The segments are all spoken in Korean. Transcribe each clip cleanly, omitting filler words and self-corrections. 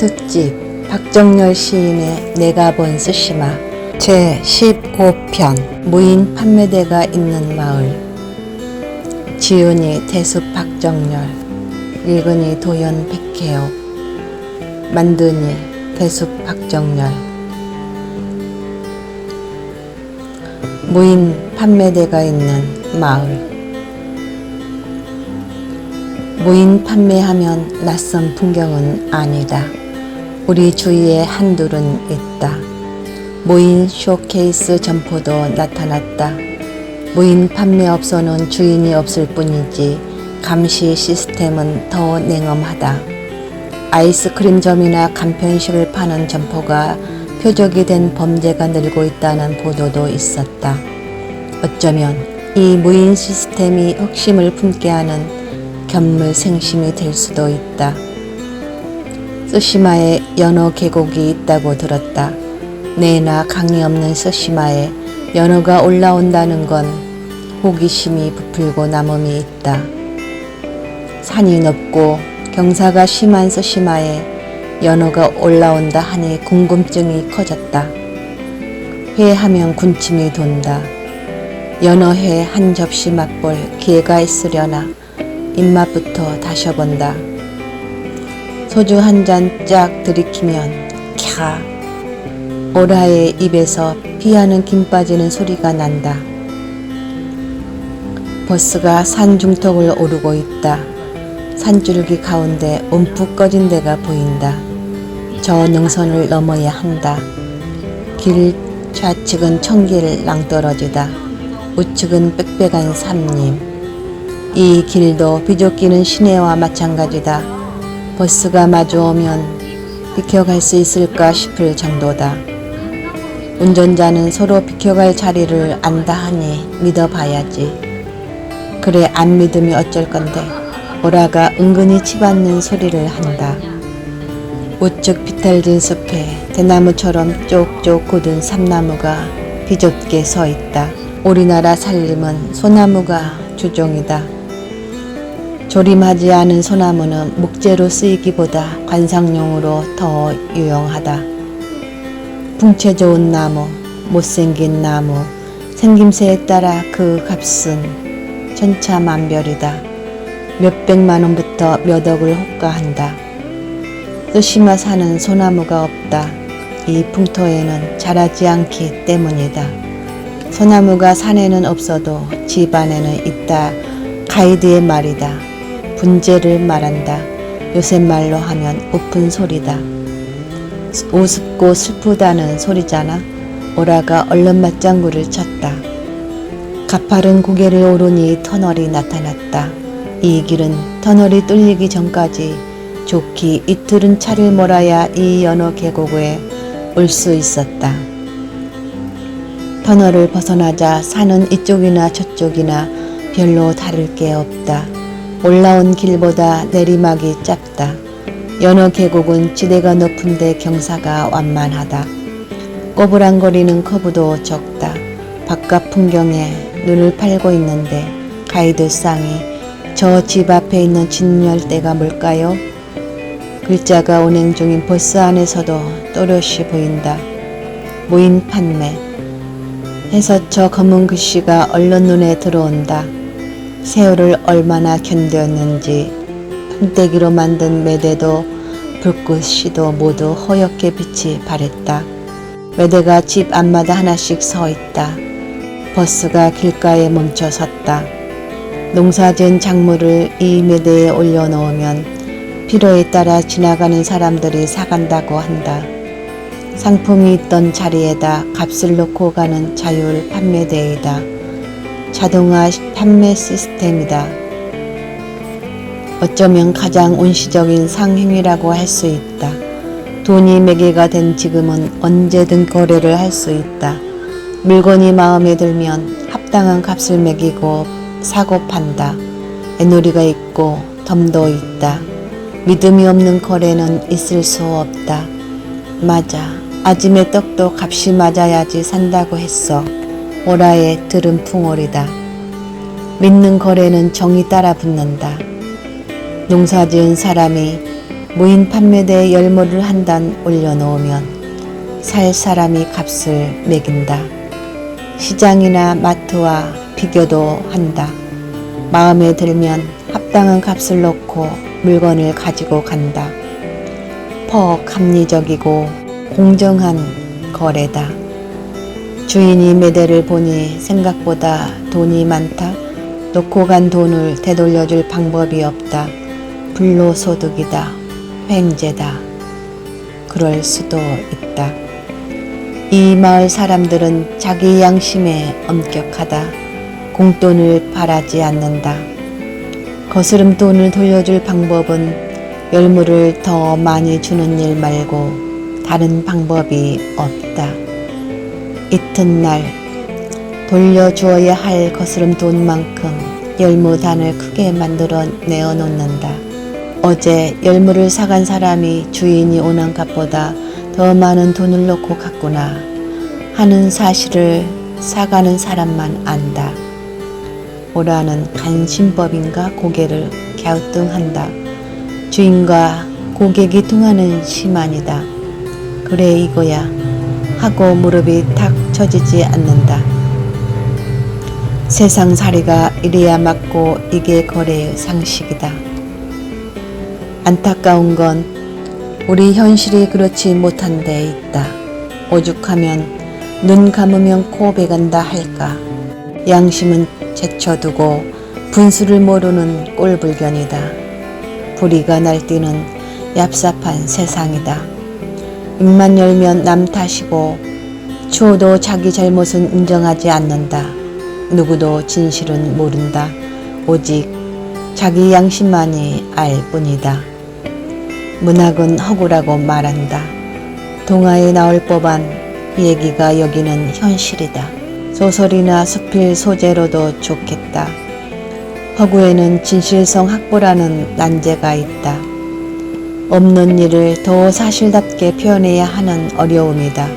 특집 박정열 시인의 내가 본 스시마 제15편 무인 판매대가 있는 마을. 지은이 대숲 박정열, 읽은이 도연 백혜옥, 만드니 대숲 박정열. 무인 판매대가 있는 마을. 무인 판매하면 낯선 풍경은 아니다. 우리 주위에 한둘은 있다. 무인 쇼케이스 점포도 나타났다. 무인 판매업소는 주인이 없을 뿐이지 감시 시스템은 더 냉엄하다. 아이스크림점이나 간편식을 파는 점포가 표적이 된 범죄가 늘고 있다는 보도도 있었다. 어쩌면 이 무인 시스템이 흑심을 품게 하는 견물생심이 될 수도 있다. 쓰시마에 연어 계곡이 있다고 들었다. 내나 강이 없는 쓰시마에 연어가 올라온다는 건 호기심이 부풀고 남음이 있다. 산이 높고 경사가 심한 쓰시마에 연어가 올라온다 하니 궁금증이 커졌다. 회하면 군침이 돈다. 연어회 한 접시 맛볼 기회가 있으려나 입맛부터 다셔본다. 소주 한 잔 쫙 들이키면 캬, 오라의 입에서 피하는 김 빠지는 소리가 난다. 버스가 산 중턱을 오르고 있다. 산줄기 가운데 움푹 꺼진 데가 보인다. 저 능선을 넘어야 한다. 길 좌측은 청길 낭떠러지다. 우측은 빽빽한 산림. 이 길도 비좁기는 시내와 마찬가지다. 버스가 마주오면 비켜갈 수 있을까 싶을 정도다. 운전자는 서로 비켜갈 자리를 안다 하니 믿어봐야지. 그래, 안 믿으면 어쩔 건데. 오라가 은근히 치받는 소리를 한다. 우측 비탈진 숲에 대나무처럼 쪽쪽 굳은 삼나무가 비좁게 서 있다. 우리나라 살림은 소나무가 주종이다. 조림하지 않은 소나무는 목재로 쓰이기보다 관상용으로 더 유용하다. 풍채 좋은 나무, 못생긴 나무, 생김새에 따라 그 값은 천차만별이다. 몇백만 원부터 몇 억을 호가한다. 쓰시마 산은 소나무가 없다. 이 풍토에는 자라지 않기 때문이다. 소나무가 산에는 없어도 집 안에는 있다. 가이드의 말이다. 분재를 말한다. 요새 말로 하면 우픈 소리다. 우습고 슬프다는 소리잖아. 오라가 얼른 맞장구를 쳤다. 가파른 고개를 오르니 터널이 나타났다. 이 길은 터널이 뚫리기 전까지 좋기 이틀은 차를 몰아야 이 연어 계곡에 올 수 있었다. 터널을 벗어나자 산은 이쪽이나 저쪽이나 별로 다를 게 없다. 올라온 길보다 내리막이 짧다. 연어 계곡은 지대가 높은데 경사가 완만하다. 꼬부랑거리는 커브도 적다. 바깥 풍경에 눈을 팔고 있는데 가이드 쌍이 저 집 앞에 있는 진열대가 뭘까요? 글자가 운행 중인 버스 안에서도 또렷이 보인다. 무인 판매 해서 저 검은 글씨가 얼른 눈에 들어온다. 세월을 얼마나 견뎠는지 판때기로 만든 매대도 불꽃시도 모두 허옇게 빛이 바랬다. 매대가 집 앞마다 하나씩 서 있다. 버스가 길가에 멈춰 섰다. 농사지은 작물을 이 매대에 올려놓으면 필요에 따라 지나가는 사람들이 사간다고 한다. 상품이 있던 자리에다 값을 놓고 가는 자율 판매대이다. 자동화 판매 시스템이다. 어쩌면 가장 원시적인 상행위라고 할 수 있다. 돈이 매개가 된 지금은 언제든 거래를 할 수 있다. 물건이 마음에 들면 합당한 값을 매기고 사고 판다. 애놀이가 있고 덤도 있다. 믿음이 없는 거래는 있을 수 없다. 맞아. 아짐의 떡도 값이 맞아야지 산다고 했어. 오라의 들은 풍월이다. 믿는 거래는 정이 따라 붙는다. 농사지은 사람이 무인 판매대에 열무를 한 단 올려놓으면 살 사람이 값을 매긴다. 시장이나 마트와 비교도 한다. 마음에 들면 합당한 값을 놓고 물건을 가지고 간다. 합리적이고 공정한 거래다. 주인이 매대를 보니 생각보다 돈이 많다. 놓고 간 돈을 되돌려줄 방법이 없다. 불로소득이다. 횡재다. 그럴 수도 있다. 이 마을 사람들은 자기 양심에 엄격하다. 공돈을 바라지 않는다. 거스름 돈을 돌려줄 방법은 열무를 더 많이 주는 일 말고 다른 방법이 없다. 이튿날 돌려주어야 할 거스름 돈만큼 열무단을 크게 만들어 내어놓는다. 어제 열무를 사간 사람이 주인이 오는 값보다 더 많은 돈을 놓고 갔구나 하는 사실을 사가는 사람만 안다. 오라는 간신법인가 고개를 갸우뚱한다. 주인과 고객이 통하는 시만이다. 그래 이거야 하고 무릎이 탁 쳐지지 않는다. 세상살이가 이래야 맞고 이게 거래의 상식이다. 안타까운 건 우리 현실이 그렇지 못한 데 있다. 오죽하면 눈 감으면 코 베간다 할까. 양심은 제쳐두고 분수를 모르는 꼴불견이다. 불의가 날뛰는 얍삽한 세상이다. 입만 열면 남 탓이고 추호도 자기 잘못은 인정하지 않는다. 누구도 진실은 모른다. 오직 자기 양심만이 알 뿐이다. 문학은 허구라고 말한다. 동화에 나올 법한 얘기가 여기는 현실이다. 소설이나 수필 소재로도 좋겠다. 허구에는 진실성 확보라는 난제가 있다. 없는 일을 더 사실답게 표현해야 하는 어려움이다.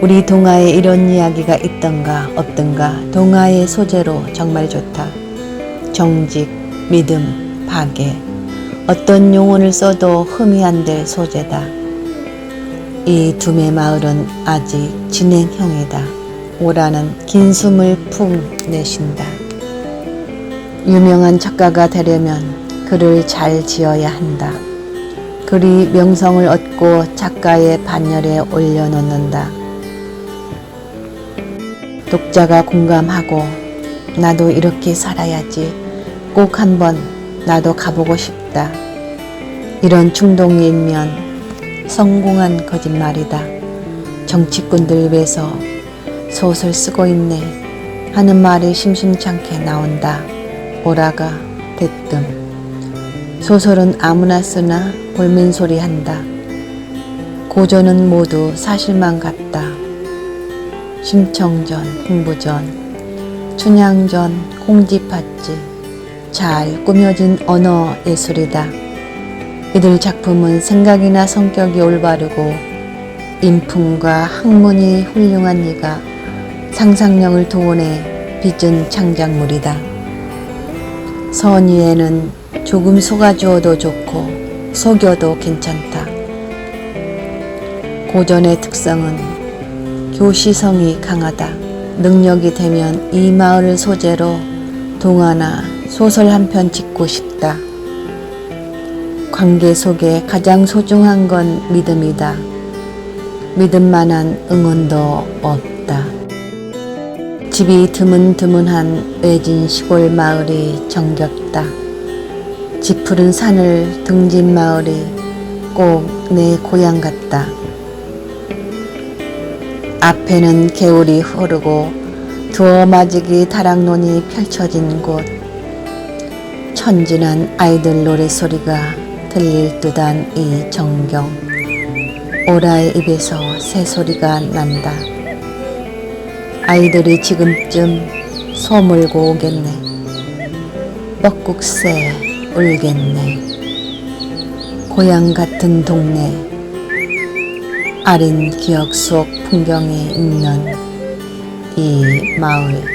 우리 동화에 이런 이야기가 있던가 없던가 동화의 소재로 정말 좋다. 정직, 믿음, 박애, 어떤 용어를 써도 흠이 안 될 소재다. 이 두메 마을은 아직 진행형이다. 오라는 긴 숨을 푹 내쉰다. 유명한 작가가 되려면 글을 잘 지어야 한다. 글이 명성을 얻고 작가의 반열에 올려놓는다. 독자가 공감하고 나도 이렇게 살아야지, 꼭 한번 나도 가보고 싶다, 이런 충동이 있면 성공한 거짓말이다. 정치꾼들 위해서 소설 쓰고 있네 하는 말이 심심찮게 나온다. 오라가 대뜸 소설은 아무나 쓰나 볼멘소리 한다. 고전은 모두 사실만 같다. 심청전, 흥부전, 춘향전, 공지팥지, 잘 꾸며진 언어 예술이다. 이들 작품은 생각이나 성격이 올바르고 인품과 학문이 훌륭한 이가 상상력을 동원해 빚은 창작물이다. 선의에는 조금 속아주어도 좋고 속여도 괜찮다. 고전의 특성은 교시성이 강하다. 능력이 되면 이 마을을 소재로 동화나 소설 한 편 짓고 싶다. 관계 속에 가장 소중한 건 믿음이다. 믿음만한 응원도 없다. 집이 드문드문한 외진 시골 마을이 정겹다. 지푸른 산을 등진 마을이 꼭 내 고향 같다. 앞에는 개울이 흐르고 두어마지기 다락논이 펼쳐진 곳, 천진한 아이들 노랫소리가 들릴 듯한 이 정경. 오라의 입에서 새소리가 난다. 아이들이 지금쯤 소물고 오겠네. 뻐꾹새 울겠네. 고향 같은 동네, 아린 기억 속 풍경이 있는 이 마을.